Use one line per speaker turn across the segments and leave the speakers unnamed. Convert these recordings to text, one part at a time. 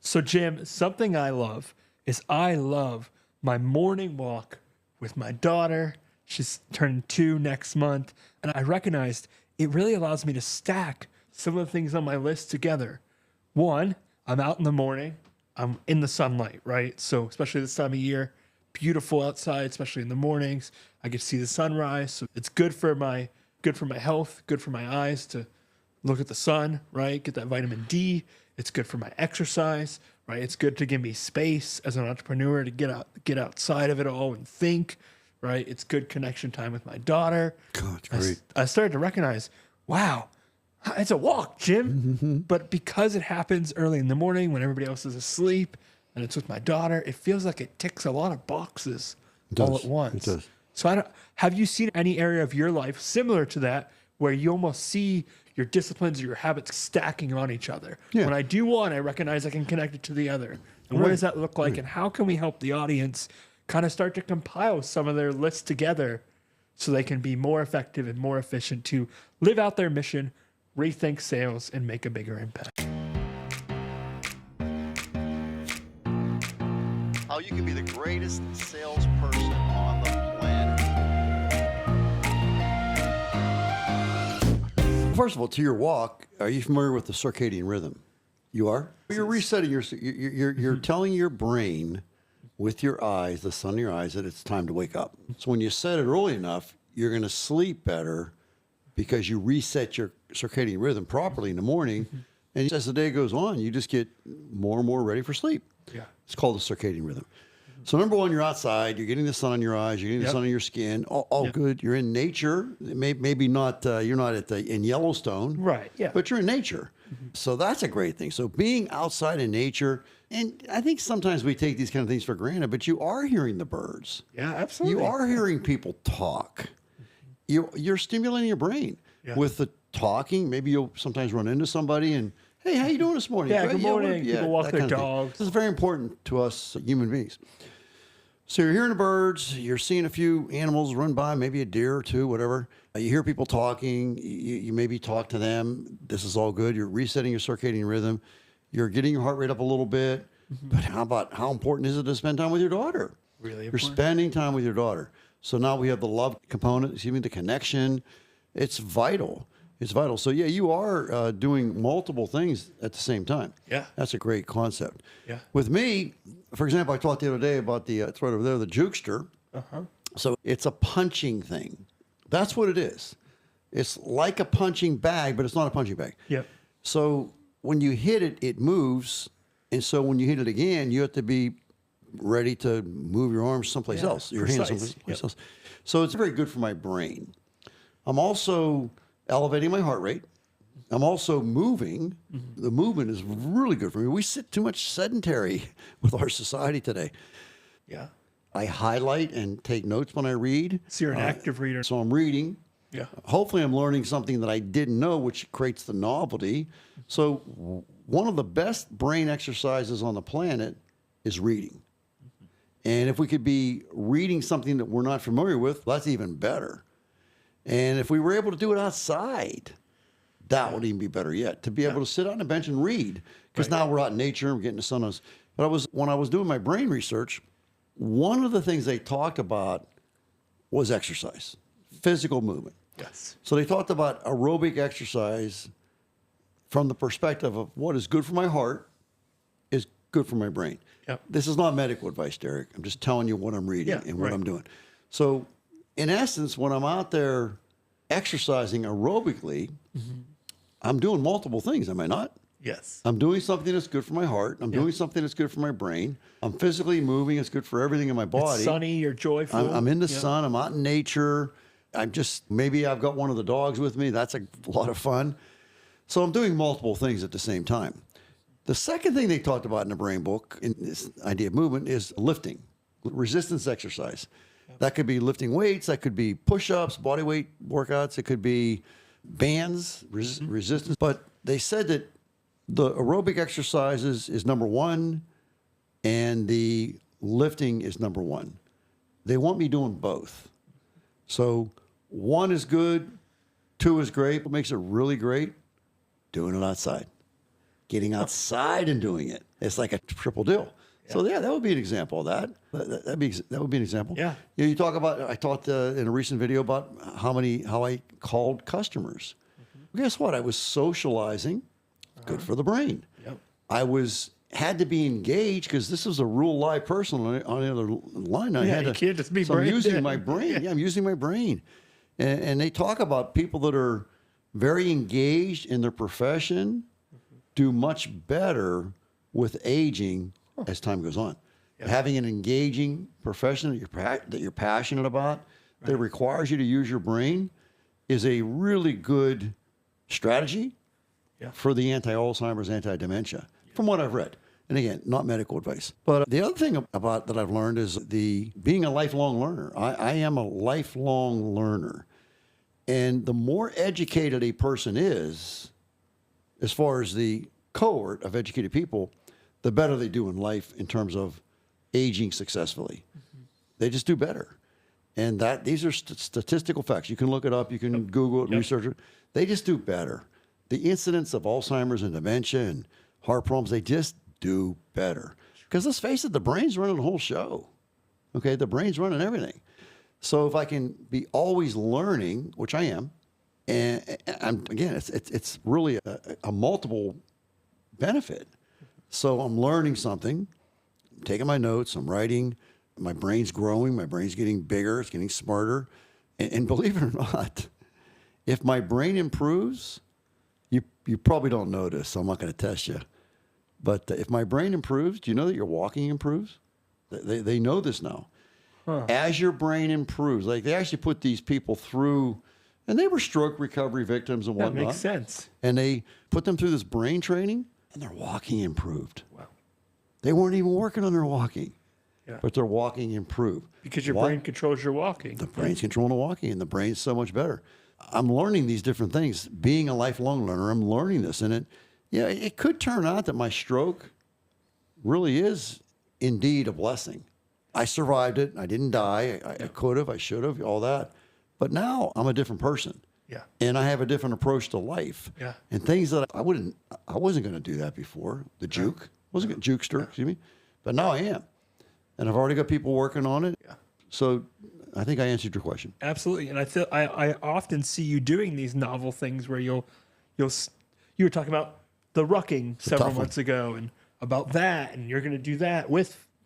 So, Jim, something I love is I love my morning walk with my daughter. She's turning 2 next month. And I recognized it really allows me to stack some of the things on my list together. One, I'm out in the morning. I'm in the sunlight, right? So especially this time of year, beautiful outside, especially in the mornings. I get to see the sunrise. So it's good for my health, good for my eyes to look at the sun, right? Get that vitamin D. It's good for my exercise, right? It's good to give me space as an entrepreneur to get outside of it all and think, right? It's good connection time with my daughter.
God, it's great.
I started to recognize, wow, it's a walk, Jim. But because it happens early in the morning when everybody else is asleep and it's with my daughter, it feels like it ticks a lot of boxes all at once.
It does.
So have you seen any area of your life similar to that where you almost see your disciplines or your habits stacking on each other?
Yeah.
When I do one, I recognize I can connect it to the other. And what does that look like? And how can we help the audience kind of start to compile some of their lists together so they can be more effective and more efficient to live out their mission, rethink sales, and make a bigger impact?
How you can be the greatest salesperson on the planet.
First of all, to your walk, are you familiar with the circadian rhythm? You are? You're resetting you're telling your brain with your eyes, the sun in your eyes, that it's time to wake up. So when you set it early enough, you're going to sleep better because you reset your circadian rhythm properly in the morning. And as the day goes on, you just get more and more ready for sleep.
Yeah.
It's called the circadian rhythm. So number one, you're outside, you're getting the sun on your eyes, you're getting the sun on your skin, all good. You're in nature. Maybe not, you're not in Yellowstone.
Right, yeah.
But you're in nature. So that's a great thing. So being outside in nature, and I think sometimes we take these kind of things for granted, but you are hearing the birds.
Yeah, absolutely.
You are hearing people talk. You're stimulating your brain with the talking. Maybe you'll sometimes run into somebody and, hey, how you doing this morning?
Yeah, good morning. People walk their dogs.
This is very important to us human beings. So you're hearing the birds, you're seeing a few animals run by, maybe a deer or two, whatever. You hear people talking, you maybe talk to them. This is all good. You're resetting your circadian rhythm. You're getting your heart rate up a little bit. But how important is it to spend time with your daughter?
Really
You're
important.
spending time with your daughter. So now we have the love component, the connection. It's vital. It's vital. So yeah, you are doing multiple things at the same time.
Yeah.
That's a great concept.
Yeah.
With me, for example, I talked the other day about it's right over there, the jukester. So it's a punching thing. That's what it is. It's like a punching bag, but it's not a punching bag.
Yep.
So when you hit it, it moves. And so when you hit it again, you have to be ready to move your arms someplace else, your hands someplace else. So it's very good for my brain. I'm also elevating my heart rate. I'm also moving. The movement is really good for me. We sit too much sedentary with our society today.
Yeah.
I highlight and take notes when I read.
So you're an active reader.
So I'm reading.
Yeah.
Hopefully I'm learning something that I didn't know, which creates the novelty. So one of the best brain exercises on the planet is reading. And if we could be reading something that we're not familiar with, that's even better. And if we were able to do it outside, that would even be better yet. To be able to sit on a bench and read, because now we're out in nature and we're getting the sun on us. But when I was doing my brain research, one of the things they talked about was exercise, physical movement.
Yes.
So they talked about aerobic exercise from the perspective of what is good for my heart is good for my brain.
Yep.
This is not medical advice, Derek. I'm just telling you what I'm reading and what I'm doing. So in essence, when I'm out there exercising aerobically, I'm doing multiple things, am I not?
Yes.
I'm doing something that's good for my heart. I'm doing something that's good for my brain. I'm physically moving. It's good for everything in my body.
It's sunny, you're joyful.
I'm in the sun. I'm out in nature. Maybe I've got one of the dogs with me. That's a lot of fun. So I'm doing multiple things at the same time. The second thing they talked about in the brain book, in this idea of movement, is lifting, resistance exercise. That could be lifting weights. That could be push-ups, body weight workouts. It could be bands, resistance. But they said that the aerobic exercises is number one and the lifting is number one. They want me doing both. So 1 is good, 2 is great. What makes it really great? Doing it outside. Getting outside and doing it. It's like a triple deal. So yeah, that would be an example of that. That would be an example.
Yeah.
You talk about. I talked in a recent video about how I called customers. Well, guess what? I was socializing. Good for the brain.
Yep.
I had to be engaged because this was a real live person on the other line.
You can't just be
so I'm
brain
using
dead.
my brain. Yeah, I'm using my brain. And they talk about people that are very engaged in their profession do much better with aging as time goes on. Having an engaging profession that you're passionate about, that requires you to use your brain, is a really good strategy for the anti-Alzheimer's, anti-dementia, from what I've read. And again, not medical advice. But the other thing about that I've learned is being a lifelong learner. I am a lifelong learner. And the more educated a person is, as far as the cohort of educated people, the better they do in life in terms of aging successfully. They just do better. And these are statistical facts. You can look it up. You can Google it, research it. They just do better. The incidence of Alzheimer's and dementia and heart problems, they just do better. Because let's face it, the brain's running the whole show. Okay, the brain's running everything. So if I can be always learning, which I am, and again, it's really a multiple benefit. So I'm learning something, I'm taking my notes, I'm writing, my brain's growing, my brain's getting bigger, it's getting smarter. And believe it or not, if my brain improves, you probably don't notice, so I'm not going to test you. But if my brain improves, do you know that your walking improves? They know this now. As your brain improves, like they actually put these people through, and they were stroke recovery victims and whatnot.
That makes sense.
And they put them through this brain training, and their walking improved.
Wow.
They weren't even working on their walking,
Yeah.
but their walking improved.
Because your
Why?
brain controls your walking.
The brain's controlling the walking, and the brain's so much better. I'm learning these different things. Being a lifelong learner, I'm learning this, and it could turn out that my stroke really is indeed a blessing. I survived it. I didn't die. I could have. I should have. All that. But now I'm a different person.
Yeah.
And I have a different approach to life.
Yeah.
And things that I wasn't going to do that before. The juke. Wasn't going to jukester, excuse me. But now I am. And I've already got people working on it.
Yeah.
So I think I answered your question.
Absolutely. And I often see you doing these novel things where you were talking about the rucking several
tough one.
months ago and about that, and you're going to do that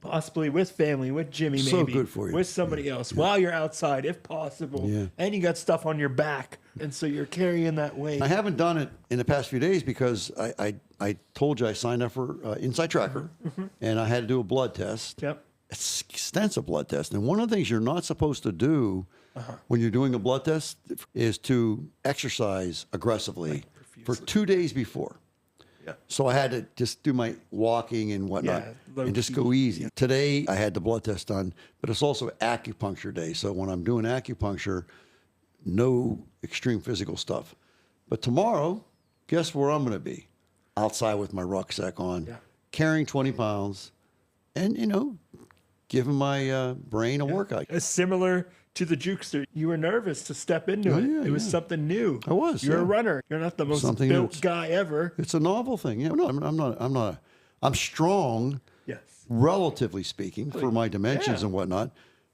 possibly with family, with Jimmy, maybe
So good for you.
with somebody else while you're outside, if possible.
Yeah.
And you got stuff on your back, and so you're carrying that weight.
I haven't done it in the past few days because I told you I signed up for Inside Tracker, and I had to do a blood test.
Yep.
It's extensive blood test. And one of the things you're not supposed to do when you're doing a blood test is to exercise aggressively for 2 days before.
Yeah.
So I had to just do my walking and whatnot
low
and just
key.
go easy. Today I had the blood test done, but it's also acupuncture day. So when I'm doing acupuncture, no extreme physical stuff. But tomorrow, guess where I'm going to be? Outside with my rucksack on, carrying 20 pounds and, giving my brain a workout.
It's similar to the jukester. You were nervous to step into it.
yeah,
It was something new.
I was,
You're a
yeah.
runner. You're not the most
Something
built
new.
guy ever.
It's a novel thing. Yeah, no, I'm not. I'm strong,
Yes.
relatively speaking, for my dimensions
Yeah.
and whatnot.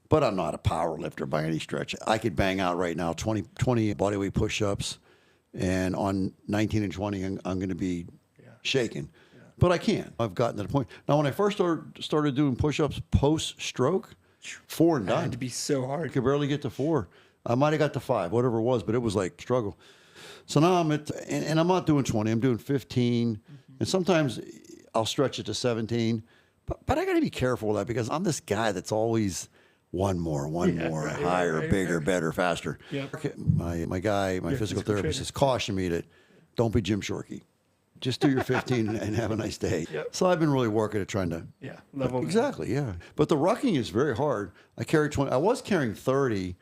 But I'm not a power lifter by any stretch. I could bang out right now 20 bodyweight push-ups, and on 19 and 20, I'm going to be shaking. But I can. I've gotten to the point. Now, when I first started doing push-ups post-stroke, 4 and
It
done.
had to be so
I
hard.
could barely get to 4. I might have got to 5, whatever it was, but it was like struggle. So now I'm and I'm not doing 20. I'm doing 15, and sometimes I'll stretch it to 17. But I got to be careful with that because I'm this guy that's always one more, higher, bigger, better, faster.
Yep.
My physical
physical
therapist
trainer.
has cautioned me that don't be Jim Shorkey. Just do your 15 and have a nice day.
Yep.
So I've been really working at trying to
Level.
Exactly, yeah. But the rucking is very hard. I carry 20. I was carrying 30,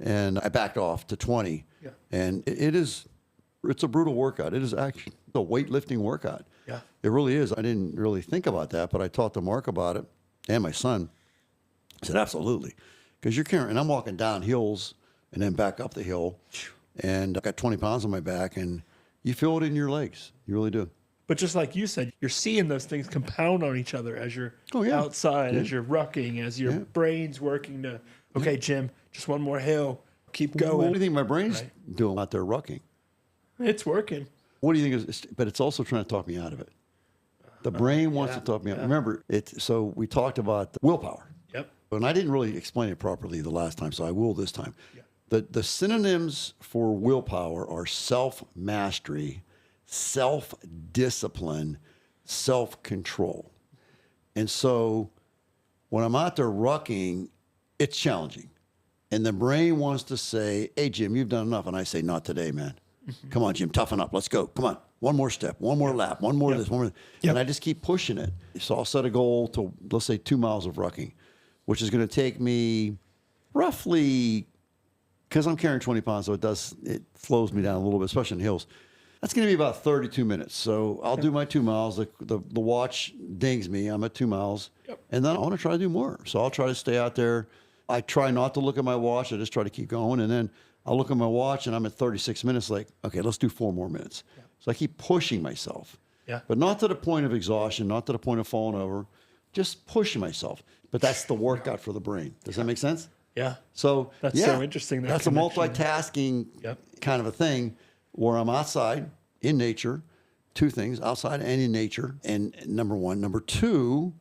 and I backed off to 20.
Yeah.
And it's a brutal workout. It is actually a weightlifting workout.
Yeah.
It really is. I didn't really think about that, but I talked to Mark about it and my son. I said, absolutely. Because you're carrying, and I'm walking down hills and then back up the hill, and I got 20 pounds on my back, and you feel it in your legs. You really do.
But just like you said, you're seeing those things compound on each other as you're
Oh, yeah.
outside, as you're rucking, as your brain's working to, okay, Jim, just one more hill, keep going.
What do you think my brain's doing out there rucking?
It's working.
What do you think is, but it's also trying to talk me out of it. The brain wants to talk me out. Remember, so we talked about willpower.
Yep.
And I didn't really explain it properly the last time, so I will this time. The synonyms for willpower are self-mastery, self-discipline, self-control. And so when I'm out there rucking, it's challenging. And the brain wants to say, hey, Jim, you've done enough. And I say, not today, man. Come on, Jim, toughen up. Let's go. Come on. One more step, one more lap, one more this, one more. And I just keep pushing it. So I'll set a goal to, let's say, 2 miles of rucking, which is going to take me roughly, because I'm carrying 20 pounds, so it slows me down a little bit, especially in hills. That's going to be about 32 minutes. So I'll do my 2 miles. The watch dings me. I'm at 2 miles. And then I want to try to do more. So I'll try to stay out there. I try not to look at my watch. I just try to keep going. And then I'll look at my watch and I'm at 36 minutes like, okay, let's do 4 more minutes. So I keep pushing myself. But not to the point of exhaustion, not to the point of falling over, just pushing myself. But that's the workout for the brain. Does that make sense?
Yeah.
So
that's so interesting.
That's a multitasking kind of a thing where I'm outside in nature, 2 things, outside and in nature. And number 1. Number 2,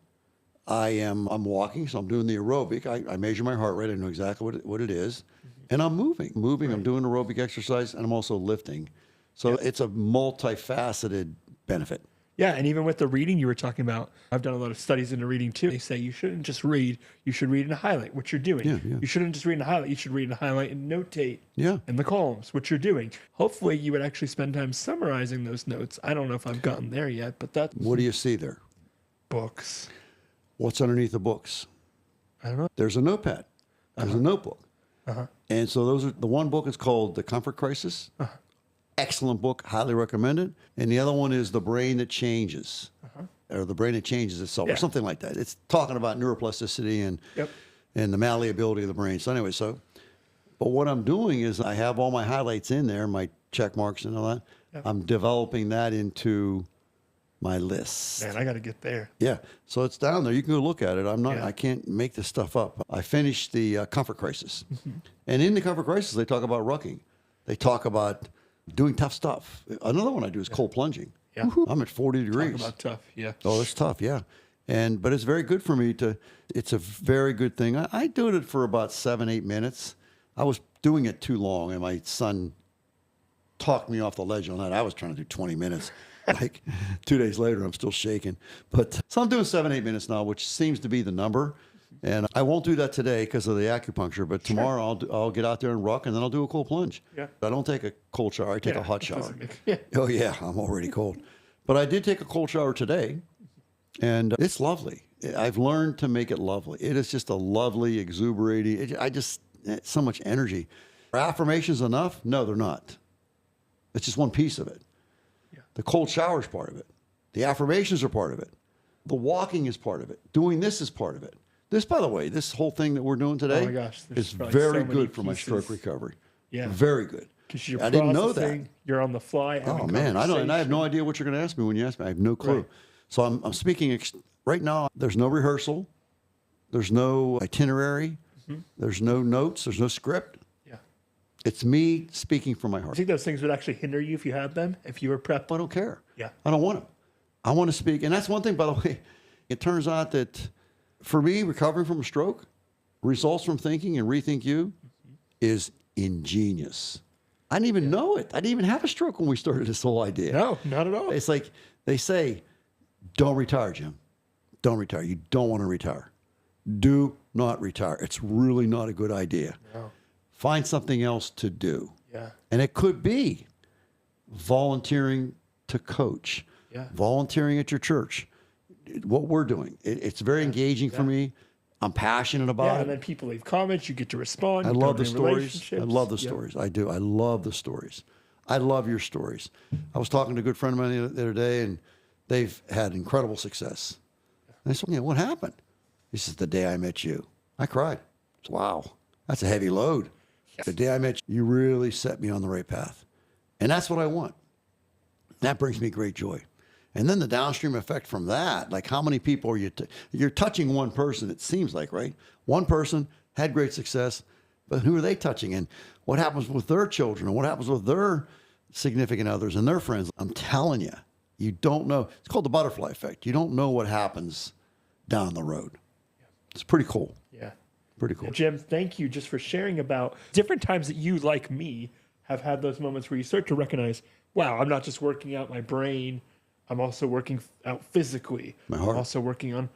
I'm walking, so I'm doing the aerobic. I measure my heart rate. I know exactly what it is. And I'm moving. I'm doing aerobic exercise, and I'm also lifting. So it's a multifaceted benefit.
Yeah, and even with the reading you were talking about, I've done a lot of studies into reading too. They say you shouldn't just read, you should read and highlight what you're doing. You shouldn't just read and highlight, you should read and highlight and notate in the columns what you're doing. Hopefully you would actually spend time summarizing those notes. I don't know if I've gotten there yet, but that's...
What do you see there?
Books.
What's underneath the books?
I don't know.
There's a notepad. There's a notebook. And so the one book is called The Comfort Crisis. Excellent book, highly recommended. And the other one is The Brain That Changes, or The Brain That Changes Itself, or something like that. It's talking about neuroplasticity and the malleability of the brain. So anyway, but what I'm doing is I have all my highlights in there, my check marks and all that. I'm developing that into my list.
Man, I got to get there.
Yeah, so it's down there. You can go look at it. I can't make this stuff up. I finished the Comfort Crisis. And in the Comfort Crisis, they talk about rucking. They talk about doing tough stuff. Another one I do is cold plunging. I'm at 40 degrees.
Talk about tough,
Oh, it's tough, but it's very good for me it's a very good thing. I do it for about 7-8 minutes. I was doing it too long, and my son talked me off the ledge on that. I was trying to do 20 minutes. Like 2 days later, I'm still shaking. But so I'm doing 7-8 minutes now, which seems to be the number. And I won't do that today because of the acupuncture, but tomorrow I'll get out there and ruck, and then I'll do a cold plunge. I don't take a cold shower. I take a hot shower. Oh, yeah, I'm already cold. But I did take a cold shower today, and it's lovely. I've learned to make it lovely. It is just a lovely, exuberating, it's so much energy. Are affirmations enough? No, they're not. It's just one piece of it. The cold shower is part of it. The affirmations are part of it. The walking is part of it. Doing this is part of it. This, by the way, this whole thing that we're doing today is very good for my stroke recovery. Very good.
Because
I didn't know that.
You're on the fly.
Oh, man, I don't. And I have no idea what you're going to ask me when you ask me. I have no clue. So I'm speaking right now. There's no rehearsal. There's no itinerary. There's no notes. There's no script. It's me speaking from my heart.
I think those things would actually hinder you if you had them, if you were prepped.
I don't care. I don't want them. I want to speak. And that's one thing, by the way. It turns out that for me, recovering from a stroke, results from thinking and Rethink You is ingenious. I didn't even know it. I didn't even have a stroke when we started this whole idea.
No, not at all.
It's like they say, don't retire, Jim. Don't retire. You don't want to retire. Do not retire. It's really not a good idea.
No.
Find something else to do. And it could be volunteering to coach, volunteering at your church, what we're doing. It's very engaging for me. I'm passionate about it.
And then people leave comments. You get to respond.
I love the stories. I love the stories. I do. I love the stories. I love your stories. I was talking to a good friend of mine the other day, and they've had incredible success. And I said, what happened? He says, the day I met you. I cried. I said, wow, that's a heavy load. The day I met you, you really set me on the right path. And that's what I want. That brings me great joy. And then the downstream effect from that, like how many people are you're touching one person, it seems like, right? One person had great success, but who are they touching? And what happens with their children and what happens with their significant others and their friends? I'm telling you, you don't know. It's called the butterfly effect. You don't know what happens down the road. It's pretty cool.
Yeah.
Pretty cool.
Jim, thank you just for sharing about different times that you, like me, have had those moments where you start to recognize, wow, I'm not just working out my brain, I'm also working out physically.
My heart.
I'm also working on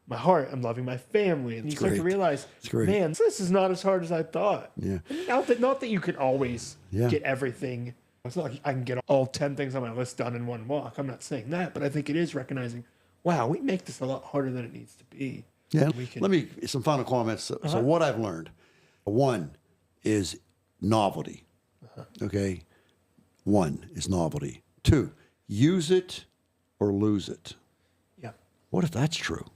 my heart. I'm loving my family. And you start to
great.
realize,
It's great.
man, this is not as hard as I thought.
Yeah.
Not that you can always
Yeah.
get everything. It's not like I can get all 10 things on my list done in one walk. I'm not saying that, but I think it is recognizing, wow, we make this a lot harder than it needs to be.
Yeah.
We can-
Let me, some final comments. So what I've learned, one is novelty. Okay. One is novelty. Two, use it or lose it.
Yeah.
What if that's true?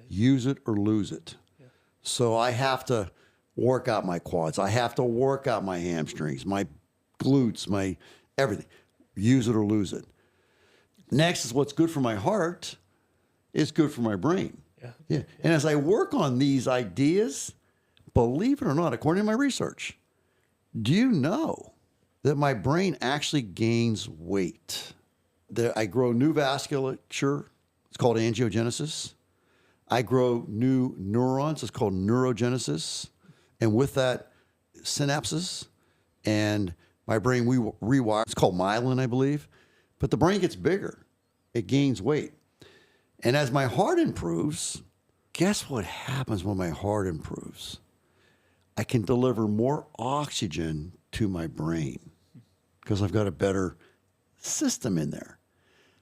Use it or lose it.
Yeah.
So I have to work out my quads. I have to work out my hamstrings, my glutes, my everything. Use it or lose it. Next is what's good for my heart is good for my brain.
Yeah.
Yeah. And as I work on these ideas, believe it or not, according to my research, do you know that my brain actually gains weight? I grow new vasculature. It's called angiogenesis. I grow new neurons. It's called neurogenesis. And with that, synapses. And my brain rewires. It's called myelin, I believe. But the brain gets bigger. It gains weight. And as my heart improves, guess what happens when my heart improves? I can deliver more oxygen to my brain because I've got a better system in there.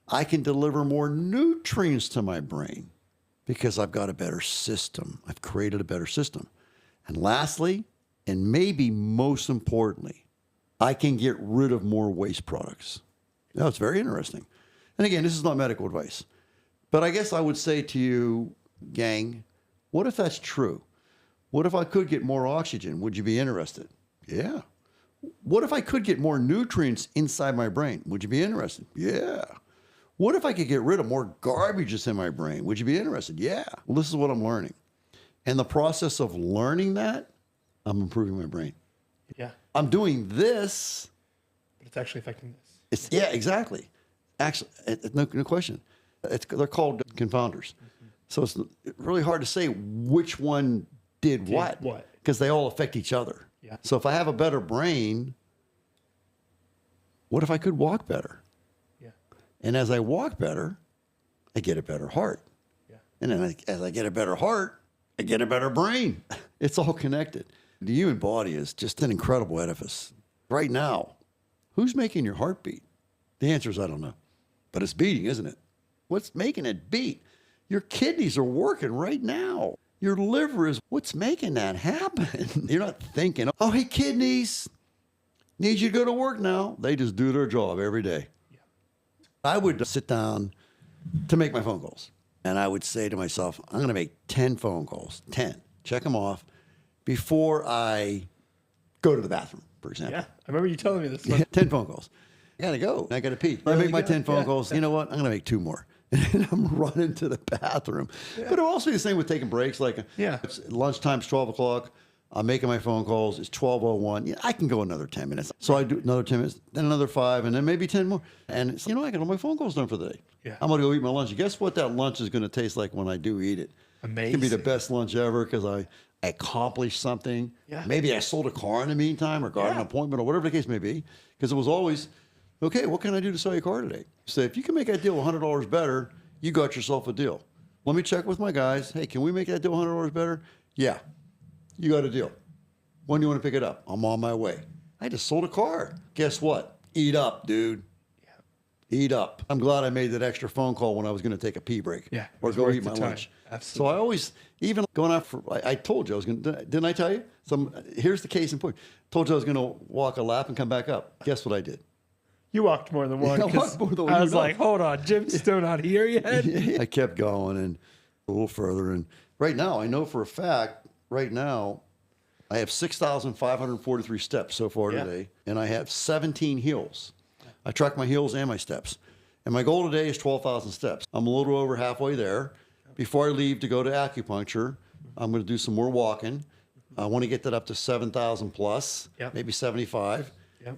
I can deliver more nutrients to my brain because I've got a better system. I've created a better system. And lastly, and maybe most importantly, I can get rid of more waste products. Now, it's very interesting. And again, this is not medical advice. But I guess I would say to you, gang, what if that's true? What if I could get more oxygen? Would you be interested? Yeah. What if I could get more nutrients inside my brain? Would you be interested? Yeah. What if I could get rid of more garbage that's in my brain? Would you be interested? Yeah. Well, this is what I'm learning. And the process of learning that, I'm improving my brain.
Yeah.
I'm doing this.
But it's actually affecting this.
Yeah, exactly. Actually, no question. They're called confounders. So it's really hard to say which one did what. Because they all affect each other.
Yeah.
So if I have a better brain, what if I could walk better?
Yeah.
And as I walk better, I get a better heart.
Yeah.
And then as I get a better heart, I get a better brain. It's all connected. The human body is just an incredible edifice. Right now, who's making your heart beat? The answer is I don't know. But it's beating, isn't it? What's making it beat? Your kidneys are working right now. Your liver is what's making that happen. You're not thinking, oh, hey, kidneys, need you to go to work now. They just do their job every day.
Yeah.
I would sit down to make my phone calls. And I would say to myself, I'm going to make 10 phone calls, 10, check them off before I go to the bathroom, for example.
Yeah. I remember you telling me this one.
10 phone calls. I got to go. I got to pee. I make my 10 phone calls. You know what? I'm going to make 2 more. And I'm running to the bathroom. Yeah. But it'll also be the same with taking breaks. Like it's lunchtime's 12 o'clock. I'm making my phone calls. It's 12:01. Yeah, I can go another 10 minutes. So I do another 10 minutes, then another 5, and then maybe 10 more. And it's, I got all my phone calls done for the day.
Yeah.
I'm going to go eat my lunch. Guess what that lunch is going to taste like when I do eat it?
Amazing.
It's going to be the best lunch ever because I accomplished something.
Yeah.
Maybe I sold a car in the meantime or got an appointment or whatever the case may be. Because it was always, okay, what can I do to sell your car today? So if you can make that deal $100 better, you got yourself a deal. Let me check with my guys. Hey, can we make that deal $100 better? Yeah, you got a deal. When do you want to pick it up? I'm on my way. I just sold a car. Guess what? Eat up, dude. Yeah. Eat up. I'm glad I made that extra phone call when I was going to take a pee break.
Yeah.
Or go eat my lunch.
Absolutely.
So I always, even going out for, I told you I was going to, didn't I tell you? Here's the case in point. Told you I was going to walk a lap and come back up. Guess what I did?
You walked more than one.
I walked more than one.
I was like, hold on, Jim's still not here yet.
I kept going and a little further. And right now, I know for a fact, right now, I have 6,543 steps so far today. And I have 17 hills. I track my hills and my steps. And my goal today is 12,000 steps. I'm a little over halfway there. Before I leave to go to acupuncture, I'm going to do some more walking. I want to get that up to 7,000 plus, maybe 75.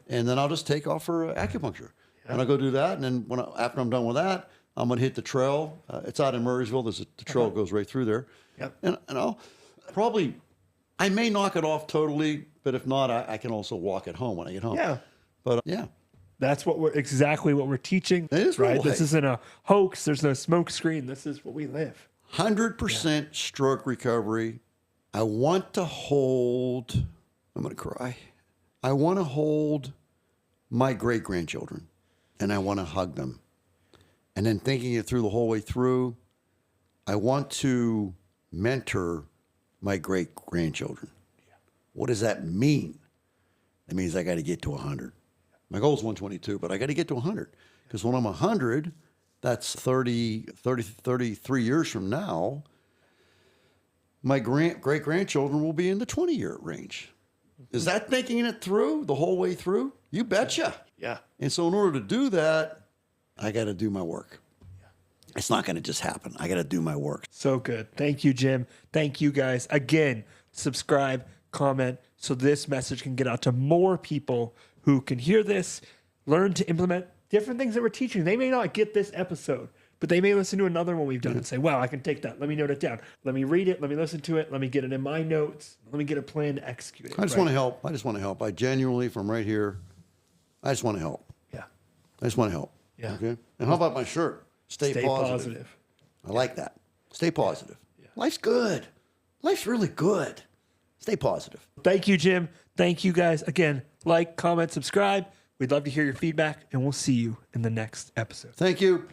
And then I'll just take off for acupuncture. And I'll go do that. And then after I'm done with that, I'm going to hit the trail. It's out in Murraysville. The trail goes right through there. And I'll probably, I may knock it off totally, but if not, I can also walk it home when I get home. But yeah.
That's exactly what we're teaching.
It is
right. This isn't a hoax. There's no smoke screen. This is what we live.
100% stroke recovery. I want to hold, I'm going to cry. I want to hold my great-grandchildren and I want to hug them. And then thinking it through the whole way through, I want to mentor my great-grandchildren. What does that mean? That means I got to get to 100. My goal is 122, but I got to get to 100. Because when I'm 100, that's 33 years from now, my great-grandchildren will be in the 20-year range. Is that thinking it through the whole way through? You betcha.
Yeah.
And so in order to do that, I got to do my work. It's not going to just happen. I got to do my work.
So good. Thank you, Jim. Thank you, guys. Again, subscribe, comment, so this message can get out to more people who can hear this, learn to implement different things that we're teaching. They may not get this episode, but they may listen to another one we've done and say, wow, I can take that. Let me note it down. Let me read it. Let me listen to it. Let me get it in my notes. Let me get a plan to execute it.
I just want to help. I just want to help. I genuinely, from right here, I just want to help.
Yeah.
I just want to help.
Yeah.
Okay. And how about my shirt? Stay positive. I like that. Stay positive. Yeah. Life's good. Life's really good. Stay positive.
Thank you, Jim. Thank you, guys. Again, like, comment, subscribe. We'd love to hear your feedback, and we'll see you in the next episode.
Thank you.